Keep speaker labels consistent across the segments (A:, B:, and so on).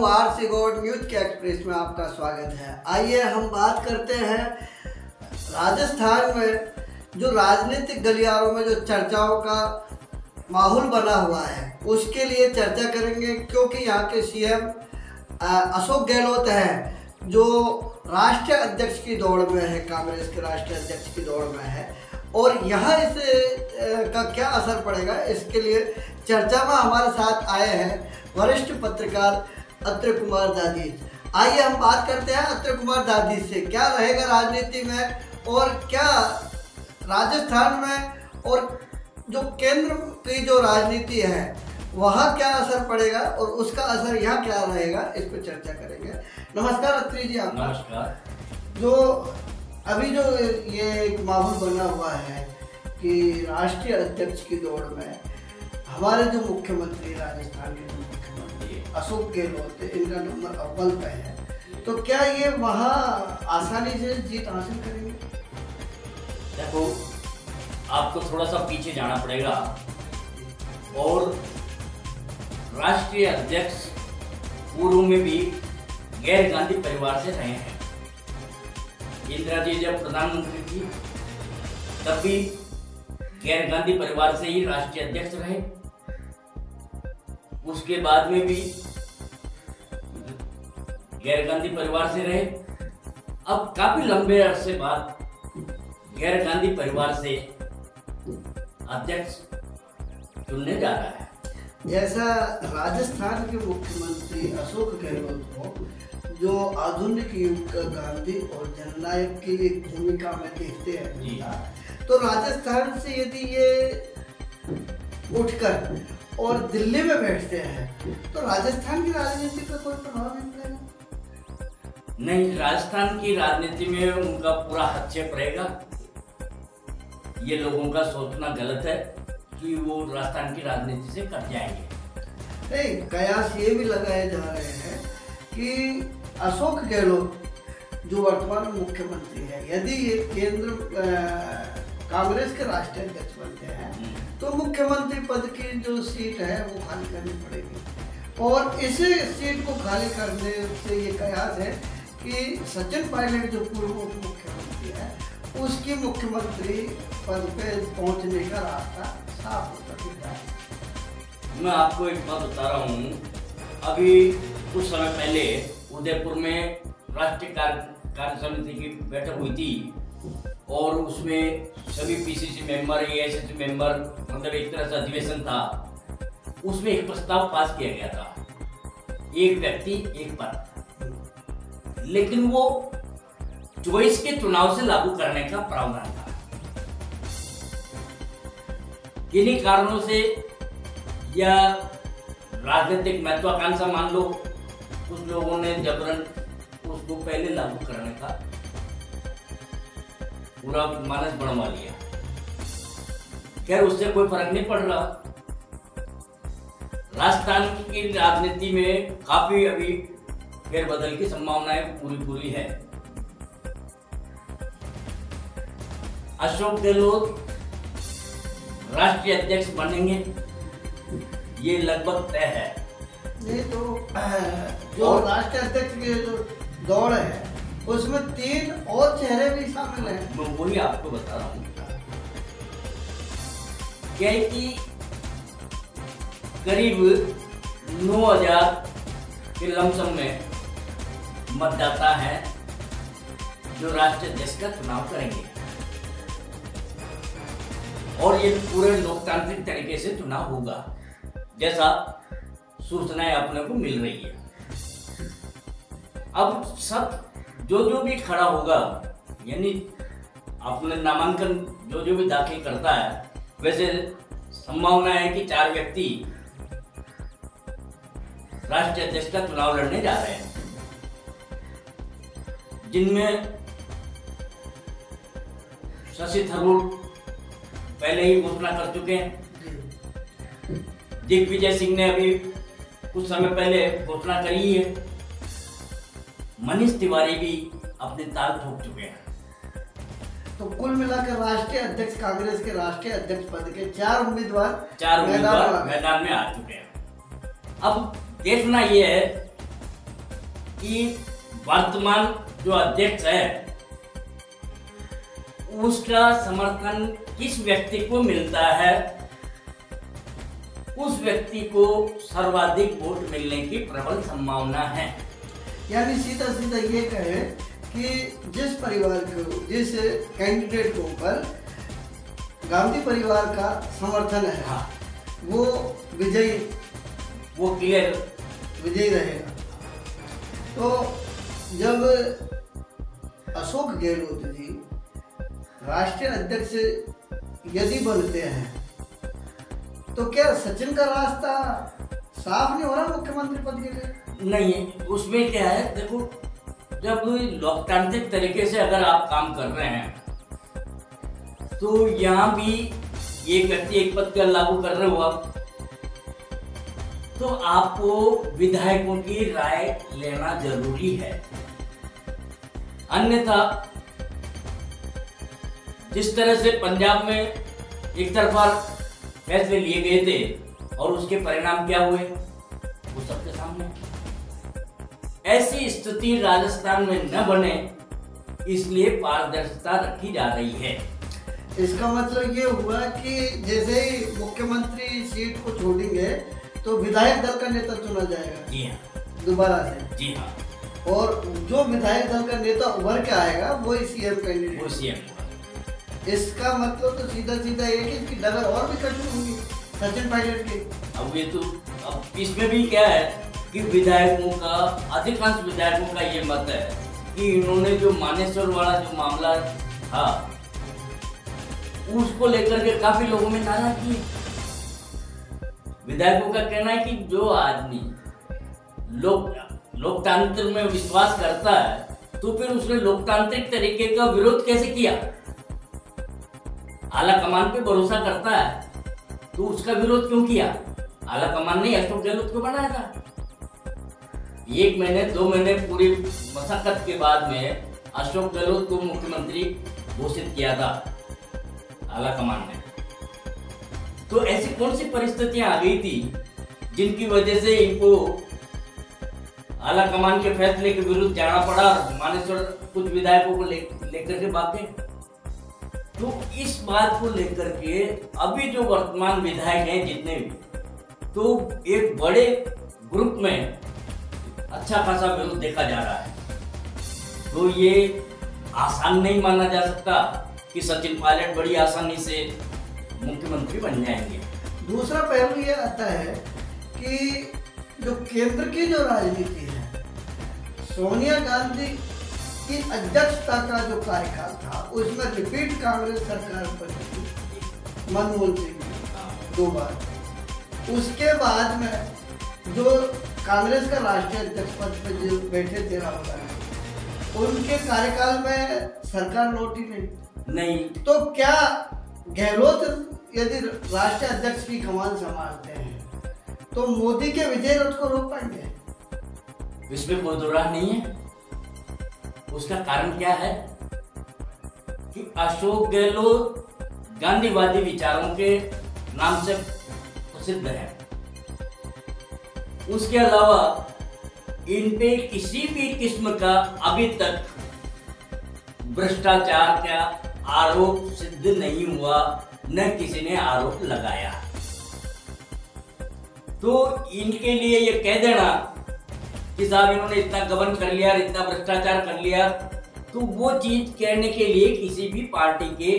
A: हूँ RC Gaur news के express में आपका स्वागत है। आइए हम बात करते हैं राजस्थान में जो राजनीतिक गलियारों में जो चर्चाओं का माहौल बना हुआ है उसके लिए चर्चा करेंगे, क्योंकि यहाँ के सीएम अशोक गहलोत हैं जो राष्ट्रीय अध्यक्ष की दौड़ में है, कांग्रेस के राष्ट्रीय अध्यक्ष की दौड़ में है और यहाँ इस का क्या असर पड़ेगा इसके लिए चर्चा में हमारे साथ आए हैं वरिष्ठ पत्रकार अत्रे कुमार दादीज। आइए हम बात करते हैं अत्रे कुमार दादीज से, क्या रहेगा राजनीति में और क्या राजस्थान में और जो केंद्र की जो राजनीति है वहाँ क्या असर पड़ेगा और उसका असर यहाँ क्या रहेगा, इस पर चर्चा करेंगे। नमस्कार अत्रे जी। आप
B: नमस्कार।
A: जो अभी जो ये एक माहौल बना हुआ है कि राष्ट्रीय अध्यक्ष की दौड़ में हमारे जो मुख्यमंत्री, राजस्थान के जो मुख्यमंत्री अशोक गहलोत, इनका नंबर अव्वल पे है, तो क्या ये वहाँ आसानी से जीत हासिल करेंगे?
B: देखो, आपको थोड़ा सा पीछे जाना पड़ेगा और राष्ट्रीय अध्यक्ष पूर्व में भी गैर गांधी परिवार से रहे हैं। इंदिरा जी जब प्रधानमंत्री थी तब भी गैर गांधी परिवार से ही राष्ट्रीय अध्यक्ष रहे, उसके बाद में भी गैर गांधी परिवार से रहे। अब काफी लंबे अरसे बाद गैर गांधी परिवार से अध्यक्ष चुनने जा रहा है।
A: जैसा राजस्थान के मुख्यमंत्री अशोक गहलोत को जो आधुनिक युग का गांधी और जननायक की एक भूमिका में देखते हैं, तो राजस्थान से यदि ये उठकर और दिल्ली में बैठते हैं तो राजस्थान की राजनीति पर कोई प्रभाव नहीं पड़ेगा?
B: नहीं, राजस्थान की राजनीति में उनका पूरा हस्तक्षेप रहेगा। ये लोगों का सोचना गलत है कि वो राजस्थान की राजनीति से कट जाएंगे।
A: नहीं, कयास ये भी लगाए जा रहे हैं कि अशोक गहलोत जो वर्तमान मुख्यमंत्री है, यदि ये केंद्र कांग्रेस के राष्ट्रीय अध्यक्ष बनते हैं तो मुख्यमंत्री पद की जो सीट है वो खाली करनी पड़ेगी और इसी सीट को खाली करने से ये कयास है कि सचिन पायलट जो पूर्व मुख्यमंत्री है उसकी मुख्यमंत्री पद पे पहुंचने का रास्ता साफ हो सकता है।
B: मैं आपको एक बात बता रहा हूँ, अभी कुछ समय पहले उदयपुर में राष्ट्रीय कार्य समिति की बैठक हुई थी और उसमें सभी पीसीसी मेंबर, एआईसीसी मेंबर, मतलब एक तरह से अधिवेशन था। उसमें एक प्रस्ताव पास किया गया था, एक व्यक्ति एक पद, लेकिन वो चॉइस के चुनाव से लागू करने का प्रावधान था। किन्हीं कारणों से या राजनीतिक महत्वाकांक्षा मान लो, कुछ लोगों ने जबरन उसको पहले लागू करने का पूरा मानस बनवा लिया। खैर, उससे कोई फर्क नहीं पड़ रहा। राजस्थान की राजनीति में काफी अभी फेरबदल की संभावनाएं पूरी है। अशोक गहलोत राष्ट्रीय अध्यक्ष बनेंगे, ये लगभग तय है।
A: नहीं तो जो राष्ट्रीय अध्यक्ष की जो दौड़ है उसमें 3 और चेहरे भी शामिल हैं।
B: मैं वही आपको बता रहा हूँ क्या है कि करीब 9,000 के लमसम में मतदाता हैं जो राष्ट्रीय अध्यक्ष का चुनाव करेंगे और ये पूरे लोकतांत्रिक तरीके से चुनाव होगा जैसा सूचनाएं अपने को मिल रही है। अब सब जो भी खड़ा होगा, यानी अपने नामांकन जो भी दाखिल करता है, वैसे संभावना है कि 4 व्यक्ति राष्ट्रीय अध्यक्ष का चुनाव लड़ने जा रहे हैं, जिनमें शशि थरूर पहले ही घोषणा कर चुके हैं। दिग्विजय सिंह ने अभी कुछ समय पहले घोषणा करी है। मनीष तिवारी भी अपने ताल ठोक चुके हैं।
A: तो कुल मिलाकर राष्ट्रीय अध्यक्ष, कांग्रेस के राष्ट्रीय अध्यक्ष पद के 4 उम्मीदवार
B: मैदान में आ चुके हैं। अब देखना यह है कि वर्तमान जो अध्यक्ष है उसका समर्थन किस व्यक्ति को मिलता है, उस व्यक्ति को सर्वाधिक वोट मिलने की प्रबल संभावना है।
A: यानी सीधा सीधा ये कहे कि जिस परिवार को, जिस कैंडिडेट के ऊपर गांधी परिवार का समर्थन है,
B: हाँ,
A: वो विजयी,
B: वो क्लियर
A: विजयी रहेगा। तो जब अशोक गहलोत जी राष्ट्रीय अध्यक्ष यदि बनते हैं तो क्या सचिन का रास्ता साफ नहीं हो रहा मुख्यमंत्री पद के लिए?
B: नहीं, उसमें क्या है, देखो जब लोकतांत्रिक तरीके से अगर आप काम कर रहे हैं तो यहाँ भी एक व्यक्ति एक पद का लागू कर रहे हो आप, तो आपको विधायकों की राय लेना जरूरी है। अन्यथा जिस तरह से पंजाब में एक तरफा फैसले लिए गए थे और उसके परिणाम क्या हुए वो सबके सामने। ऐसी स्थिति राजस्थान में न बने इसलिए पारदर्शिता रखी जा रही है।
A: इसका मतलब ये हुआ कि जैसे ही मुख्यमंत्री सीट को छोड़ेंगे तो विधायक दल का नेता चुना जाएगा।
B: जी हाँ,
A: दोबारा से।
B: जी हाँ।
A: और जो विधायक दल का नेता उभर के आएगा वो सीएम कैंडिडेट,
B: वो सीएम।
A: इसका मतलब तो सीधा सीधा ये कि इसकी डगर और भी कठिन होगी सचिन पायलट की।
B: अब ये तो अब इसमें भी क्या है कि विधायकों का, अधिकांश विधायकों का ये मत है कि इन्होंने जो मानेसर वाला जो मामला था उसको लेकर के काफी लोगों में नाराजगी है। विधायकों का कहना है कि जो आदमी लोकतंत्र में विश्वास करता है तो फिर उसने लोकतांत्रिक तरीके का विरोध कैसे किया? आला कमान पे भरोसा करता है तो उसका विरोध क्यों किया? आला कमान ने अशोक गहलोत को बनाया था। 1 महीने 2 महीने पूरी मशक्कत के बाद में अशोक गहलोत को मुख्यमंत्री घोषित किया था आला कमान ने। तो ऐसी कौन सी परिस्थितियां आ गई थी जिनकी वजह से इनको आला कमान के फैसले के विरुद्ध जाना पड़ा और मानेसर कुछ विधायकों को लेकर के भागे। तो इस बात को लेकर के अभी जो वर्तमान विधायक हैं जितने भी, तो एक बड़े ग्रुप में अच्छा खासा विरोध देखा जा रहा है। तो ये आसान नहीं माना जा सकता कि सचिन पायलट बड़ी आसानी से मुख्यमंत्री बन जाएंगे।
A: दूसरा पहलू ये आता है कि जो केंद्र की जो राजनीति है, सोनिया गांधी की अध्यक्षता का जो कार्यकाल था उसमें रिपीट कांग्रेस सरकार बनी, मनमोहन सिंह 2 बार। उसके बाद में जो कांग्रेस का राष्ट्रीय अध्यक्ष पद पर जो बैठे थे राहुल गांधी, उनके कार्यकाल में सरकार लौटी नहीं। तो क्या गहलोत यदि राष्ट्रीय अध्यक्ष की कमान संभालते हैं तो मोदी के विजय रथ को रोक पाएंगे?
B: इसमें कोई दो राह नहीं है। उसका कारण क्या है कि अशोक गहलोत गांधीवादी विचारों के नाम से प्रसिद्ध है। उसके अलावा इन पे किसी भी किस्म का अभी तक भ्रष्टाचार का आरोप सिद्ध नहीं हुआ, न किसी ने आरोप लगाया। तो इनके लिए ये कह देना कि साहब इन्होंने इतना गबन कर लिया, इतना भ्रष्टाचार कर लिया, तो वो चीज कहने के लिए किसी भी पार्टी के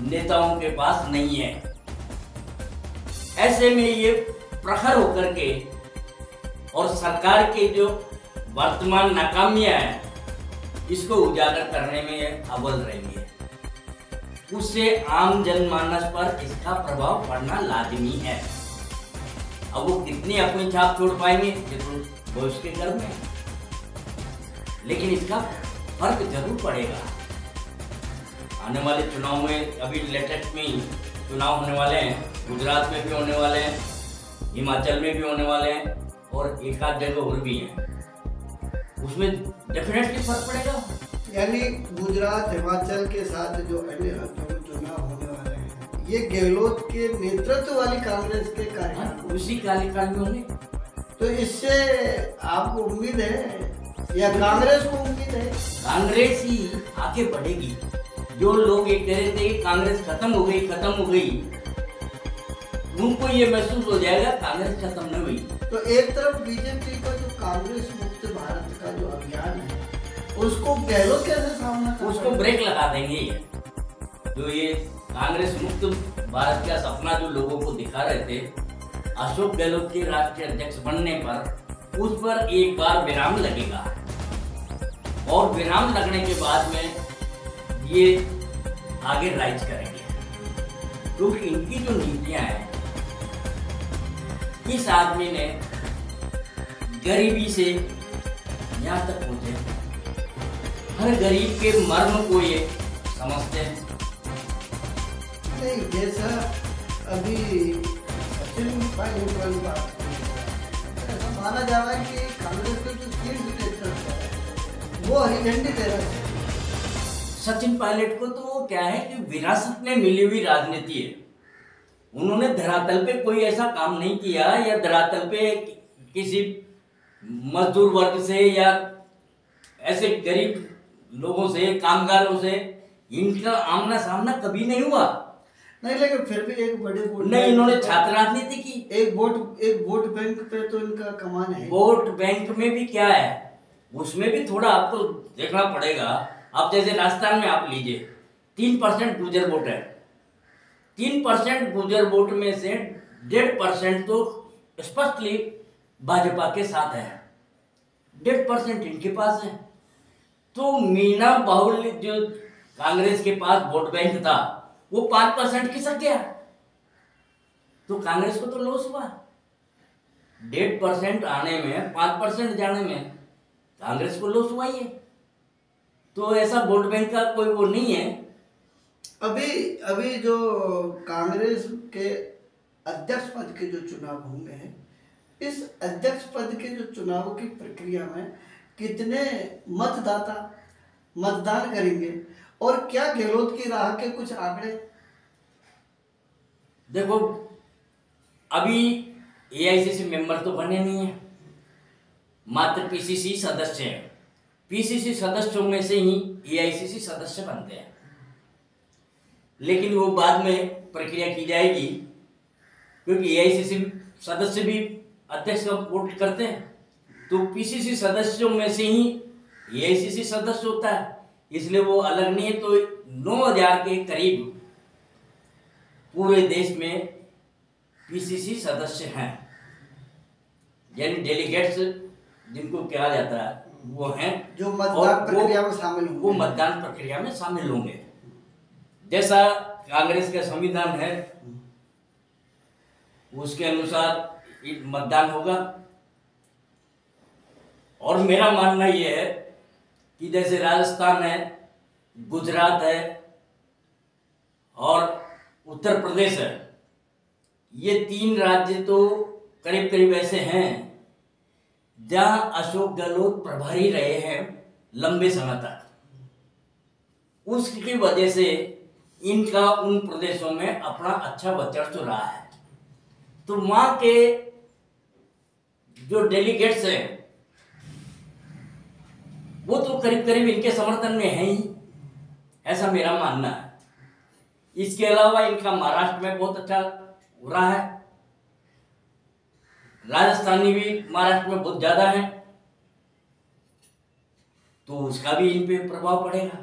B: नेताओं के पास नहीं है। ऐसे में ये प्रखर होकर के और सरकार के जो वर्तमान नाकामियां हैं इसको उजागर करने में अव्वल रहेंगे। उससे आम जनमानस पर इसका प्रभाव पड़ना लाजमी है। अब वो कितनी अपनी छाप छोड़ पाएंगे ये तो भविष्य के कर्म है, लेकिन इसका फर्क जरूर पड़ेगा। आने वाले चुनाव में अभी लेटेस्ट में ही चुनाव होने वाले हैं, गुजरात में भी होने वाले हैं, हिमाचल में भी होने वाले हैं और एक आध जगह और भी हैं। उसमें डेफिनेटली फर्क पड़ेगा।
A: यानी गुजरात हिमाचल के साथ जो अन्य राज्यों में चुनाव होने वाले हैं ये गहलोत के नेतृत्व वाली कांग्रेस के कार्यकाल
B: उसी कार्यकाल में होंगे।
A: तो इससे आपको उम्मीद है या कांग्रेस को उम्मीद है?
B: कांग्रेस ही आगे बढ़ेगी। जो लोग ये कह रहे थे कि कांग्रेस खत्म हो गई, उनको ये महसूस हो जाएगा कांग्रेस खत्म नहीं हुई।
A: तो एक तरफ बीजेपी का जो कांग्रेस मुक्त भारत का जो अभियान है, उसको गहलोत कैसे सामना कर
B: उसको ब्रेक लगा देंगे ये। जो ये कांग्रेस मुक्त भारत का सपना जो लोगों को दिखा रहे थे, अशोक गहलोत के राष्ट्रीय अध्यक्ष बनने पर उस पर एक बार विराम लगेगा, और विराम लगने के बाद में ये आगे राइज करेंगे। क्योंकि इनकी जो नीतियां हैं, इस आदमी ने गरीबी से यहाँ तक पहुंचे, हर गरीब के मर्म को ये समझते हैं।
A: नहीं, जैसा अभी सचिन पायलट वाली बात, ऐसा माना जा रहा है कि कांग्रेस के जो चीफ मिनिस्टर है वो हरी झंडी दे रहा है।
B: सचिन पायलट को तो क्या है कि विरासत में मिली हुई राजनीति है। उन्होंने धरातल पे कोई ऐसा काम नहीं किया, या धरातल पे किसी मजदूर वर्ग से या ऐसे गरीब लोगों से, कामगारों से इनका आमना सामना कभी नहीं हुआ।
A: नहीं, लेकिन फिर भी एक बड़े वोट
B: नहीं, इन्होंने छात्र राजनीति की।
A: एक वोट बैंक पे तो इनका कमान है।
B: वोट बैंक में भी क्या है, उसमें भी थोड़ा आपको देखना पड़ेगा। अब जैसे राजस्थान में आप लीजिए, 3% गुर्जर वोट है। 3% गुर्जर वोट में से 1.5% तो स्पष्टली भाजपा के साथ है, 1.5% इनके पास है। तो मीना बाहुल्य जो कांग्रेस के पास वोट बैंक था, वो 5% खिसक गया, तो कांग्रेस को तो लॉस हुआ। 1.5% आने में, 5% जाने में कांग्रेस को लॉस हुआ ही है। तो ऐसा वोट बैंक का कोई वो नहीं है।
A: अभी जो कांग्रेस के अध्यक्ष पद के जो चुनाव होंगे हैं, इस अध्यक्ष पद के जो चुनाव की प्रक्रिया में कितने मतदाता मतदान करेंगे, और क्या गहलोत की राह के कुछ आंकड़े?
B: देखो, अभी एआईसीसी मेंबर तो बने नहीं है, मात्र पीसीसी सदस्य हैं। पीसीसी सदस्यों में से ही एआईसीसी सदस्य बनते हैं, लेकिन वो बाद में प्रक्रिया की जाएगी, क्योंकि एआईसीसी सदस्य भी अध्यक्ष का वोट करते हैं। तो पीसीसी सदस्यों में से ही एआईसीसी सदस्य होता है, इसलिए वो अलग नहीं है। तो 9,000 के करीब पूरे देश में पीसीसी सदस्य हैं, यानी डेलीगेट्स जिनको कहा जाता है, वो हैं
A: जो मतदान प्रक्रिया में शामिल होंगे। वो
B: मतदान प्रक्रिया में शामिल होंगे। जैसा कांग्रेस का संविधान है, उसके अनुसार मतदान होगा। और मेरा मानना यह है कि जैसे राजस्थान है, गुजरात है और उत्तर प्रदेश है, ये 3 राज्य तो करीब करीब ऐसे हैं जहां अशोक गहलोत प्रभारी रहे हैं लंबे समय तक। उसकी वजह से इनका उन प्रदेशों में अपना अच्छा वर्चस्व रहा है। तो वहां के जो डेलीगेट्स हैं, वो तो करीब करीब इनके समर्थन में है ही, ऐसा मेरा मानना है। इसके अलावा इनका महाराष्ट्र में बहुत अच्छा हो रहा है, राजस्थानी भी महाराष्ट्र में बहुत ज्यादा है, तो उसका भी इन पे प्रभाव पड़ेगा।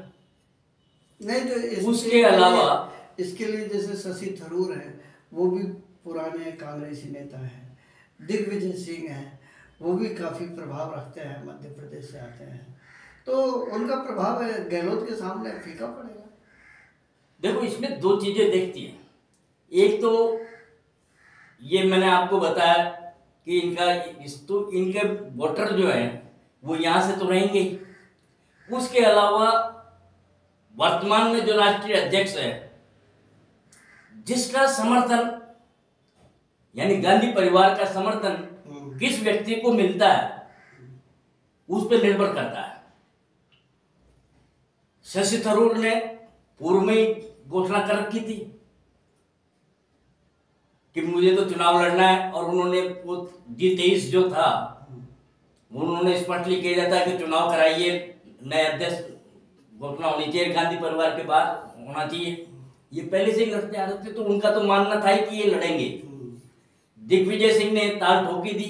A: नहीं, तो
B: उसके अलावा
A: इसके लिए जैसे शशि थरूर है, वो भी पुराने कांग्रेसी नेता हैं। दिग्विजय सिंह हैं, वो भी काफ़ी प्रभाव रखते हैं, मध्य प्रदेश से आते हैं, तो उनका प्रभाव गहलोत के सामने फीका पड़ेगा।
B: देखो, इसमें 2 चीजें देखती हैं। एक तो ये मैंने आपको बताया कि इनके वोटर जो हैं वो यहाँ से तो रहेंगे ही। उसके अलावा वर्तमान में जो राष्ट्रीय अध्यक्ष है, जिसका समर्थन यानी गांधी परिवार का समर्थन किस व्यक्ति को मिलता है, उस पर निर्भर करता है। शशि थरूर ने पूर्व में ही घोषणा कर रखी थी कि मुझे तो चुनाव लड़ना है, और उन्होंने वो G23 जो था उन्होंने स्पष्टली कह दिया था कि चुनाव कराइए, नए अध्यक्ष घोषणा होनी चाहिए, गांधी परिवार के बाद होना चाहिए। ये पहले से ही लड़ते आ रहे थे, तो उनका तो मानना था ही कि ये लड़ेंगे। दिग्विजय सिंह ने ताल ठोकी दी,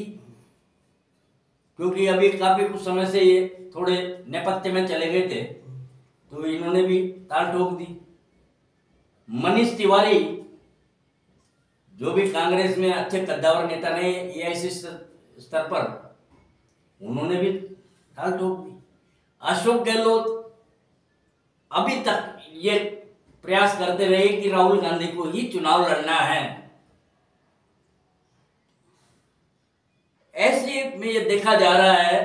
B: क्योंकि अभी काफी कुछ समय से ये थोड़े नेपथ्य में चले गए थे, तो इन्होंने भी ताल ठोक दी। मनीष तिवारी जो भी कांग्रेस में अच्छे कद्दावर नेता रहे एआईसी स्तर पर, उन्होंने भी ताल ठोक दी। अशोक गहलोत अभी तक ये प्रयास करते रहे कि राहुल गांधी को ही चुनाव लड़ना है। ऐसे में ये देखा जा रहा है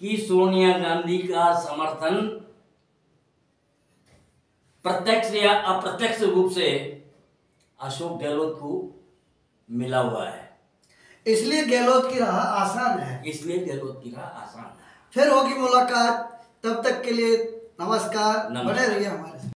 B: कि सोनिया गांधी का समर्थन प्रत्यक्ष या अप्रत्यक्ष रूप से अशोक गहलोत को मिला हुआ है।
A: इसलिए गहलोत की राह आसान है।
B: इसलिए गहलोत की राह आसान है।
A: फिर होगी मुलाकात, तब तक के लिए नमस्कार।
B: नमस्कार।
A: बने रहिए हमारे साथ।